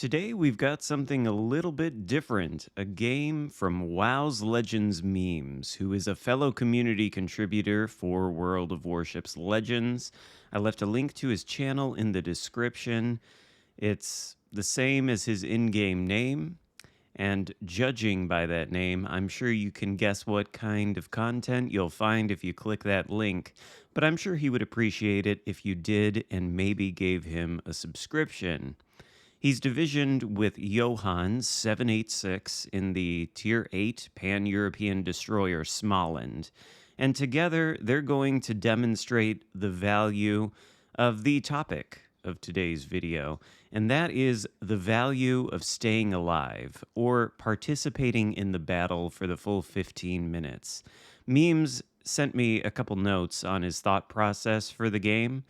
Today we've got something a little bit different, a game from WoW's Legends Memes, who is a fellow community contributor for World of Warships Legends. I left a link to his channel in the description. It's the same as his in-game name, and judging by that name, I'm sure you can guess what kind of content you'll find if you click that link, but I'm sure he would appreciate it if you did and maybe gave him a subscription. He's divisioned with Johann 786 in the Tier 8 Pan-European destroyer Smolensk, and together they're going to demonstrate the value of the topic of today's video, and that is the value of staying alive, or participating in the battle for the full 15 minutes. Memes sent me a couple notes on his thought process for the game,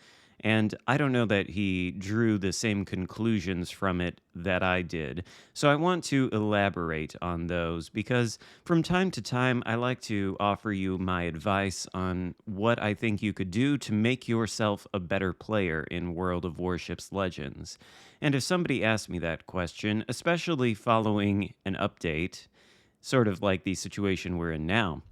and I don't know that he drew the same conclusions from it that I did. So I want to elaborate on those because from time to time I like to offer you my advice on what I think you could do to make yourself a better player in World of Warships Legends. And if somebody asked me that question, especially following an update, sort of like the situation we're in now,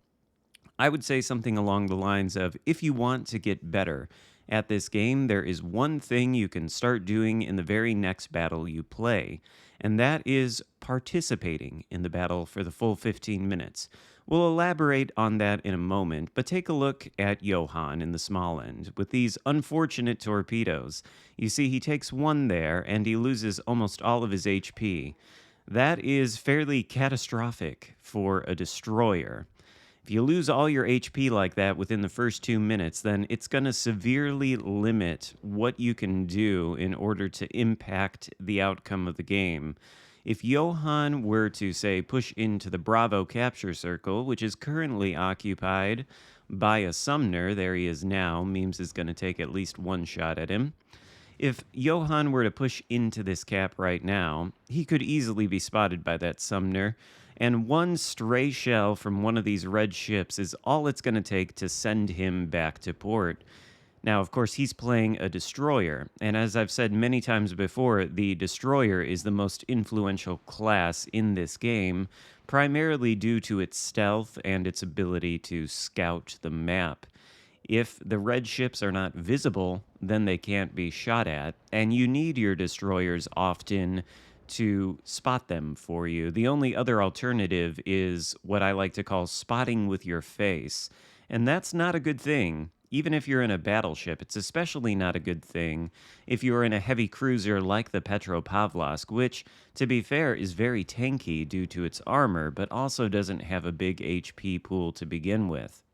I would say something along the lines of, if you want to get better at this game, there is one thing you can start doing in the very next battle you play, and that is participating in the battle for the full 15 minutes. We'll elaborate on that in a moment, but take a look at Johann in the small end. With these unfortunate torpedoes, you see he takes one there, and he loses almost all of his HP. That is fairly catastrophic for a destroyer. If you lose all your HP like that within the first 2 minutes, then it's going to severely limit what you can do in order to impact the outcome of the game. If Johann were to, say, push into the Bravo capture circle, which is currently occupied by a Sumner, there he is now, Memes is going to take at least one shot at him. If Johann were to push into this cap right now, he could easily be spotted by that Sumner, and one stray shell from one of these red ships is all it's going to take to send him back to port. Now, of course, he's playing a destroyer, and as I've said many times before, the destroyer is the most influential class in this game, primarily due to its stealth and its ability to scout the map. If the red ships are not visible, then they can't be shot at, and you need your destroyers often to spot them for you. The only other alternative is what I like to call spotting with your face, and that's not a good thing. Even if you're in a battleship, it's especially not a good thing if you're in a heavy cruiser like the Petropavlovsk, which, to be fair, is very tanky due to its armor, but also doesn't have a big HP pool to begin with.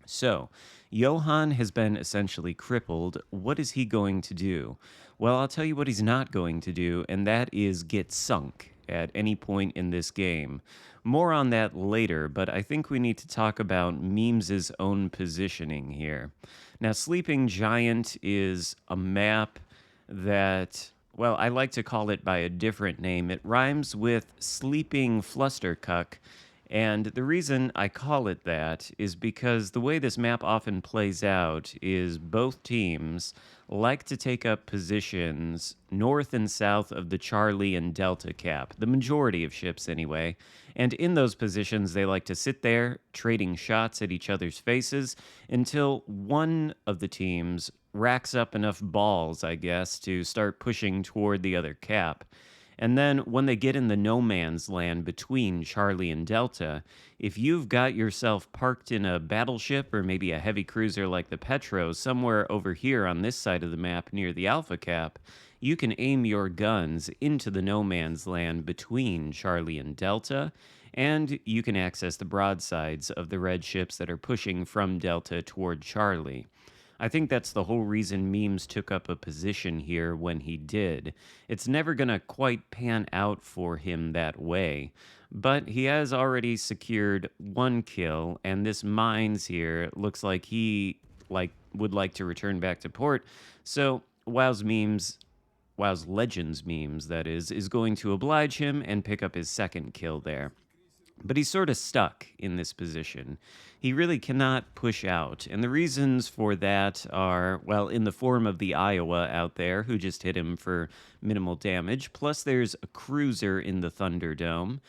So, Johann has been essentially crippled. What is he going to do? Well, I'll tell you what he's not going to do, and that is get sunk at any point in this game. More on that later, but I think we need to talk about Memes' own positioning here. Now, Sleeping Giant is a map that, well, I like to call it by a different name. It rhymes with Sleeping Flustercuck. And the reason I call it that is because the way this map often plays out is both teams like to take up positions north and south of the Charlie and Delta cap, the majority of ships anyway, and in those positions they like to sit there trading shots at each other's faces until one of the teams racks up enough balls, I guess, to start pushing toward the other cap. And then when they get in the no man's land between Charlie and Delta, if you've got yourself parked in a battleship or maybe a heavy cruiser like the Petro somewhere over here on this side of the map near the Alpha Cap, you can aim your guns into the no man's land between Charlie and Delta, and you can access the broadsides of the red ships that are pushing from Delta toward Charlie. I think that's the whole reason Memes took up a position here when he did. It's never going to quite pan out for him that way, but he has already secured one kill, and this Mines here looks like he would like to return back to port. So WoW's Legends Memes, that is going to oblige him and pick up his second kill there. But he's sort of stuck in this position. He really cannot push out. And the reasons for that are, well, in the form of the Iowa out there, who just hit him for minimal damage. Plus, there's a cruiser in the Thunderdome.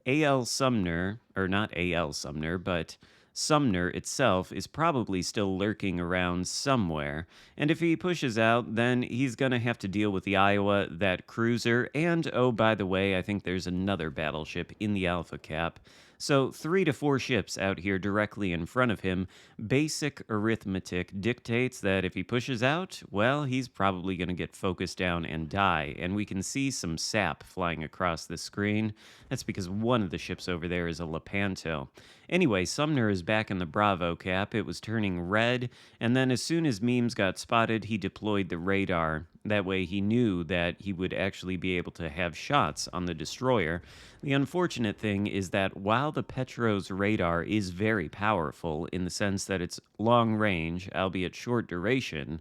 A.L. Sumner, or not A.L. Sumner, but Sumner itself is probably still lurking around somewhere. And if he pushes out, then he's going to have to deal with the Iowa, that cruiser, and oh, by the way, I think there's another battleship in the Alpha Cap. So, 3 to 4 ships out here directly in front of him. Basic arithmetic dictates that if he pushes out, well, he's probably going to get focused down and die. And we can see some sap flying across the screen. That's because one of the ships over there is a Lepanto. Anyway, Sumner is back in the Bravo cap. It was turning red, and then as soon as Memes got spotted, he deployed the radar. That way he knew that he would actually be able to have shots on the destroyer. The unfortunate thing is that while the Petro's radar is very powerful in the sense that it's long range, albeit short duration,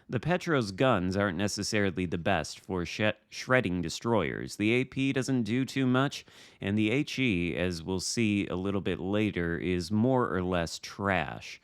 the Petro's guns aren't necessarily the best for shredding destroyers. The AP doesn't do too much, and the HE, as we'll see a little bit later, is more or less trash.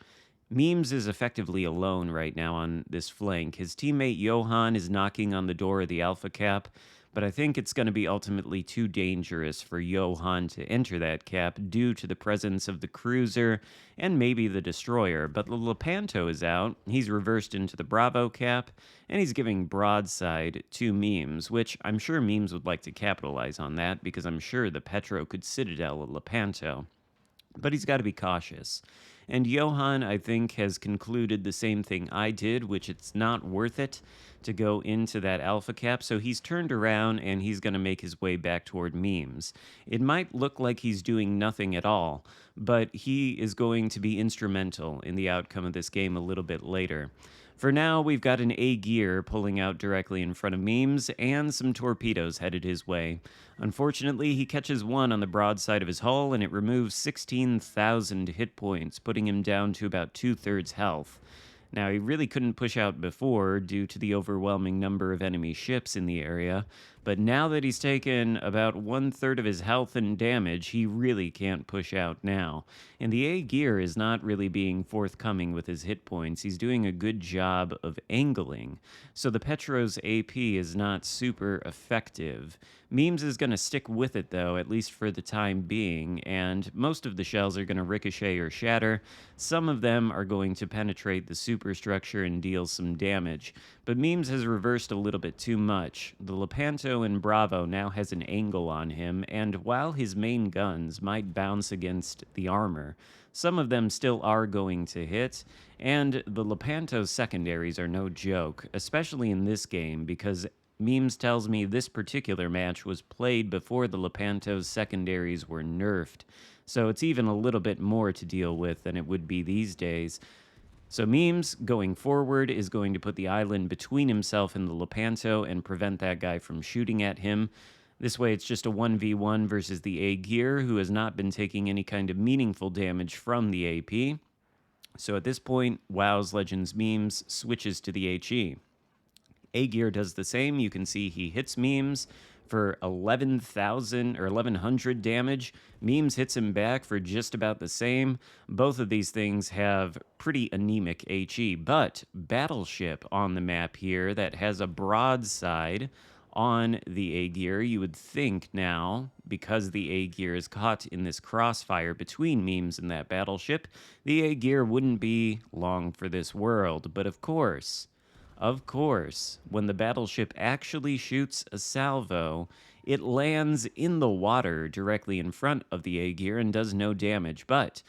Memes is effectively alone right now on this flank. His teammate Johan is knocking on the door of the Alpha Cap, but I think it's going to be ultimately too dangerous for Johan to enter that cap due to the presence of the cruiser and maybe the destroyer. But the Lepanto is out, he's reversed into the Bravo cap, and he's giving broadside to Memes, which I'm sure Memes would like to capitalize on that because I'm sure the Petro could citadel a Lepanto. But he's got to be cautious. And Johan, I think, has concluded the same thing I did, which it's not worth it to go into that alpha cap. So he's turned around and he's going to make his way back toward Memes. It might look like he's doing nothing at all, but he is going to be instrumental in the outcome of this game a little bit later. For now, we've got an A gear pulling out directly in front of Memes and some torpedoes headed his way. Unfortunately, he catches one on the broadside of his hull and it removes 16,000 hit points, putting him down to about 2/3 health. Now, he really couldn't push out before due to the overwhelming number of enemy ships in the area, but now that he's taken about 1/3 of his health and damage, he really can't push out now. And the A gear is not really being forthcoming with his hit points. He's doing a good job of angling, so the Petro's AP is not super effective. Memes is going to stick with it, though, at least for the time being, and most of the shells are going to ricochet or shatter. Some of them are going to penetrate the superstructure and deal some damage, but Memes has reversed a little bit too much. The Lepanto in Bravo now has an angle on him, and while his main guns might bounce against the armor, some of them still are going to hit, and the Lepanto's secondaries are no joke, especially in this game, because Memes tells me this particular match was played before the Lepanto's secondaries were nerfed, so it's even a little bit more to deal with than it would be these days. So Memes, going forward, is going to put the island between himself and the Lepanto and prevent that guy from shooting at him. This way, it's just a 1v1 versus the A gear, who has not been taking any kind of meaningful damage from the AP. So at this point, WoW's Legends Memes switches to the HE. A gear does the same. You can see he hits Memes for 11,000 or 1,100 damage. Memes hits him back for just about the same. Both of these things have pretty anemic HE, but Battleship on the map here that has a broadside on the A gear, you would think now, because the A gear is caught in this crossfire between Memes and that battleship, the A gear wouldn't be long for this world. But of course, when the battleship actually shoots a salvo, it lands in the water directly in front of the A gear and does no damage. But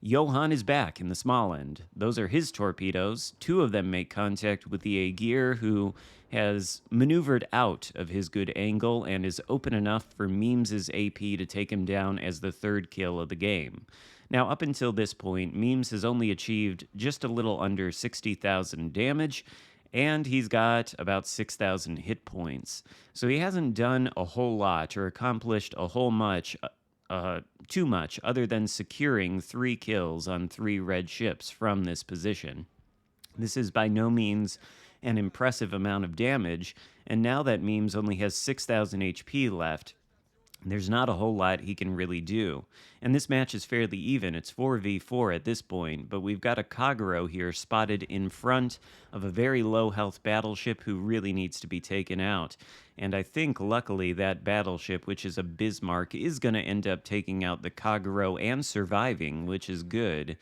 Johan is back in the small end. Those are his torpedoes. 2 of them make contact with the A gear, who has maneuvered out of his good angle and is open enough for Memes' AP to take him down as the 3rd kill of the game. Now, up until this point, Memes has only achieved just a little under 60,000 damage, and he's got about 6,000 hit points. So he hasn't done a whole lot or accomplished a whole much, too much, other than securing 3 kills on 3 red ships from this position. This is by no means an impressive amount of damage, and now that Memes only has 6,000 HP left, There's not a whole lot he can really do. And this match is fairly even. It's 4v4 at this point, but we've got a Kagero here spotted in front of a very low health battleship who really needs to be taken out. And I think, luckily, that battleship, which is a Bismarck, is going to end up taking out the Kagero and surviving, which is good.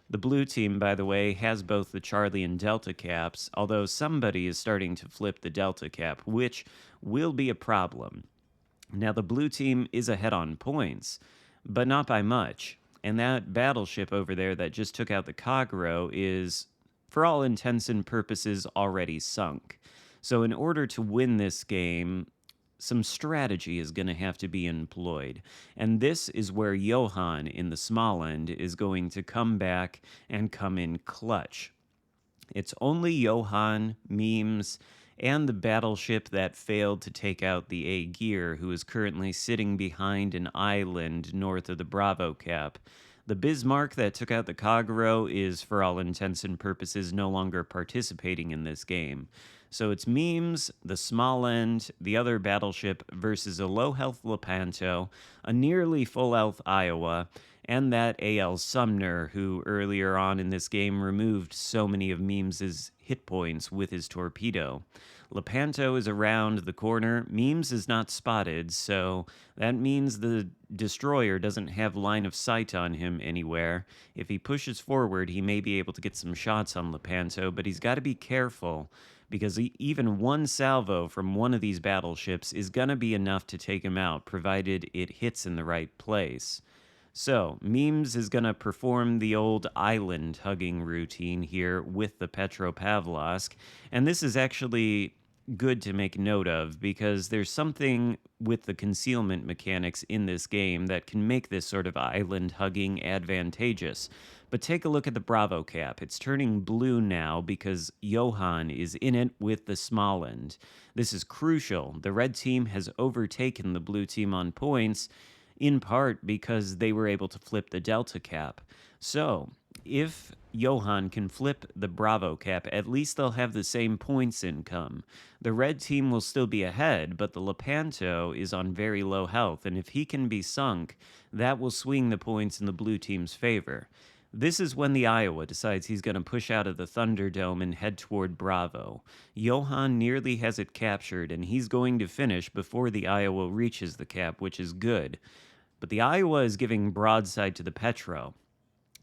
The blue team, by the way, has both the Charlie and Delta caps, although somebody is starting to flip the Delta cap, which will be a problem. Now, the blue team is ahead on points, but not by much. And that battleship over there that just took out the Kagero is, for all intents and purposes, already sunk. So, in order to win this game, some strategy is going to have to be employed. And this is where Johann in the small end is going to come back and come in clutch. It's only Johann, Memes, and the battleship that failed to take out the Aegir, who is currently sitting behind an island north of the Bravo Cap. The Bismarck that took out the Kagero is, for all intents and purposes, no longer participating in this game. So it's Memes, the small end, the other battleship versus a low health Lepanto, a nearly full health Iowa, and that AL Sumner, who earlier on in this game removed so many of Memes' hit points with his torpedo. Lepanto is around the corner. Memes is not spotted, so that means the destroyer doesn't have line of sight on him anywhere. If he pushes forward, he may be able to get some shots on Lepanto, but he's got to be careful, because even one salvo from one of these battleships is going to be enough to take him out, provided it hits in the right place. So, Memes is going to perform the old island hugging routine here with the Petropavlovsk, and this is actually good to make note of because there's something with the concealment mechanics in this game that can make this sort of island hugging advantageous. But take a look at the Bravo cap. It's turning blue now because Johann is in it with the small end. This is crucial. The red team has overtaken the blue team on points, in part because they were able to flip the Delta cap. So, if Johann can flip the Bravo cap, at least they'll have the same points income. The red team will still be ahead, but the Lepanto is on very low health, and if he can be sunk, that will swing the points in the blue team's favor. This is when the Iowa decides he's going to push out of the Thunderdome and head toward Bravo. Johann nearly has it captured, and he's going to finish before the Iowa reaches the cap, which is good. But the Iowa is giving broadside to the Petro.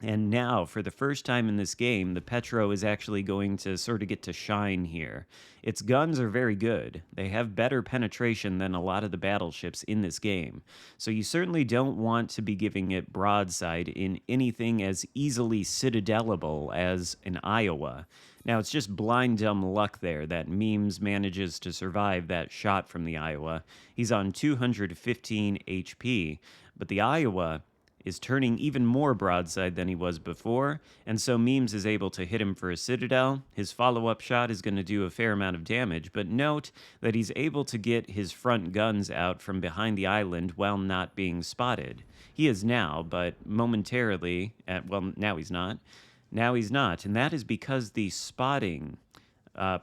And now, for the first time in this game, the Petro is actually going to sort of get to shine here. Its guns are very good. They have better penetration than a lot of the battleships in this game. So you certainly don't want to be giving it broadside in anything as easily citadelable as an Iowa. Now, it's just blind dumb luck there that Memes manages to survive that shot from the Iowa. He's on 215 HP, but the Iowa is turning even more broadside than he was before, and so Memes is able to hit him for a citadel. His follow-up shot is going to do a fair amount of damage, but note that he's able to get his front guns out from behind the island while not being spotted. He is now, but momentarily, now he's not. Now he's not, and that is because the spotting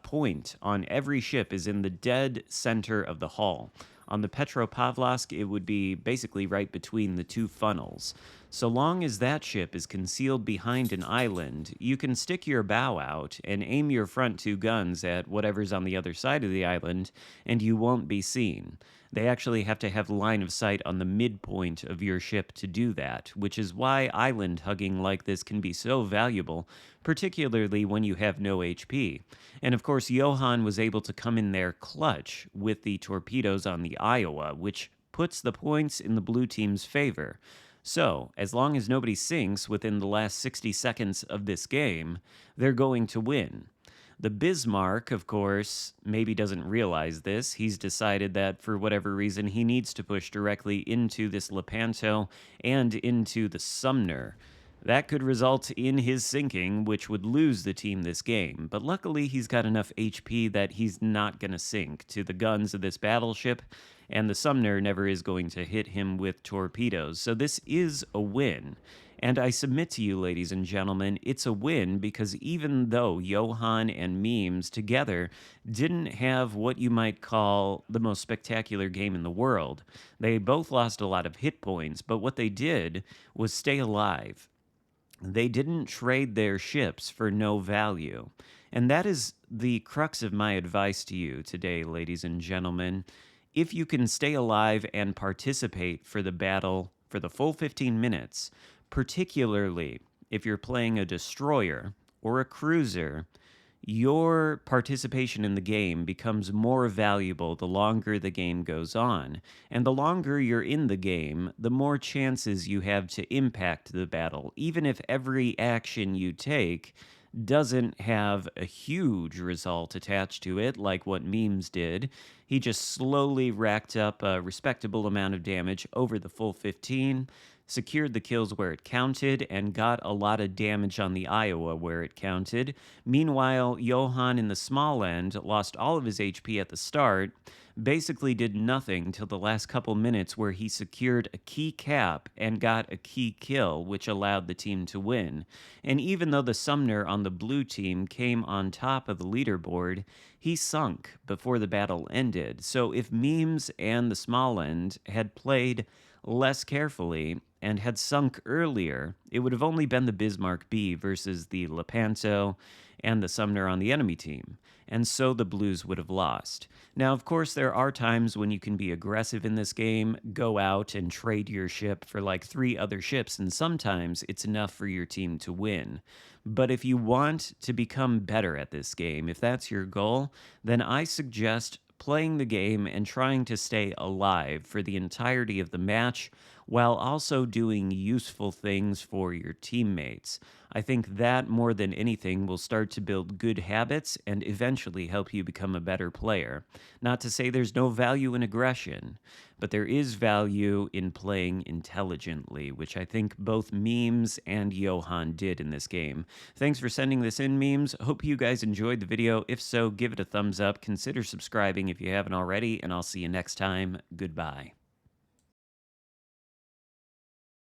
point on every ship is in the dead center of the hull. On the Petropavlovsk, it would be basically right between the two funnels. So long as that ship is concealed behind an island, you can stick your bow out and aim your front two guns at whatever's on the other side of the island, and you won't be seen. They actually have to have line of sight on the midpoint of your ship to do that, which is why island hugging like this can be so valuable, particularly when you have no HP. And of course, Johann was able to come in there clutch with the torpedoes on the Iowa, which puts the points in the blue team's favor. So, as long as nobody sinks within the last 60 seconds of this game, they're going to win. The Bismarck, of course, maybe doesn't realize this. He's decided that for whatever reason, he needs to push directly into this Lepanto and into the Sumner. That could result in his sinking, which would lose the team this game. But luckily, he's got enough HP that he's not going to sink to the guns of this battleship, and the Sumner never is going to hit him with torpedoes. So this is a win. And I submit to you, ladies and gentlemen, it's a win because even though Johan and Memes together didn't have what you might call the most spectacular game in the world, they both lost a lot of hit points, but what they did was stay alive. They didn't trade their ships for no value. And that is the crux of my advice to you today, ladies and gentlemen. If you can stay alive and participate for the battle for the full 15 minutes, particularly if you're playing a destroyer or a cruiser, your participation in the game becomes more valuable the longer the game goes on. And the longer you're in the game, the more chances you have to impact the battle, even if every action you take doesn't have a huge result attached to it, like what Memes did. He just slowly racked up a respectable amount of damage over the full 15, secured the kills where it counted, and got a lot of damage on the Iowa where it counted. Meanwhile, Johan in the small end lost all of his HP at the start, basically did nothing till the last couple minutes where he secured a key cap and got a key kill, which allowed the team to win. And even though the Sumner on the blue team came on top of the leaderboard, he sunk before the battle ended. So if Memes and the small end had played less carefully and had sunk earlier, it would have only been the Bismarck B versus the Lepanto and the Sumner on the enemy team, and so the Blues would have lost. Now, of course, there are times when you can be aggressive in this game, go out and trade your ship for like 3 other ships, and sometimes it's enough for your team to win. But if you want to become better at this game, if that's your goal, then I suggest playing the game and trying to stay alive for the entirety of the match while also doing useful things for your teammates. I think that more than anything will start to build good habits and eventually help you become a better player. Not to say there's no value in aggression, but there is value in playing intelligently, which I think both Memes and Johan did in this game. Thanks for sending this in, Memes. Hope you guys enjoyed the video. If so, give it a thumbs up. Consider subscribing if you haven't already, and I'll see you next time. Goodbye.